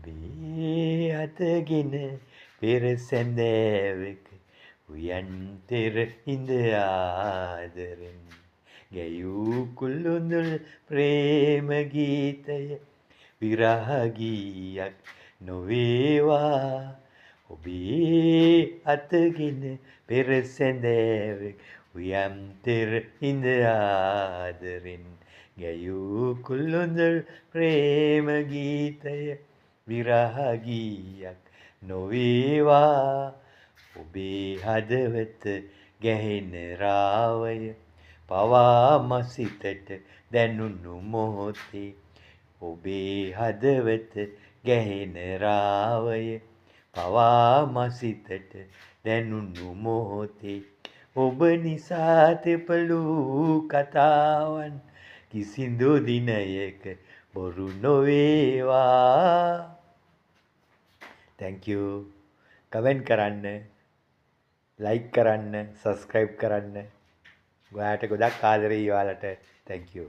ඔබේ අතගෙන පෙර සැඳෑවක උයන්තෙර හිඳ ආදරෙන් ගැයූ කුළුඳුල් ප්‍රේම ගීතය විරහ ගීයක් නොවේවා ඔබේ අතගෙන පෙර සැඳෑවක උයන්තෙර හිඳ ආදරෙන් ගැයූ කුළුඳුල් ප්‍රේම ගීතය විරහ ගීයක් නොවේවා ඔබේ හදවත ගැහෙන රාවය පවා මසිතට දැනුණු මොහොතේ ඔබේ හදවත ගැහෙන රාවය පවා මසිතට දැනුණු මොහොතේ ඔබ නිසා තෙපලූ කතාවන් කිසිදු දිනයක බොරු නොවේවා. Thank you. කමෙන්ට් කරන්න, ලයික් කරන්න, සබස්ක්‍රයිබ් කරන්න. ඔයාලට ගොඩක් ආදරෙයි ඔයාලට. Thank you.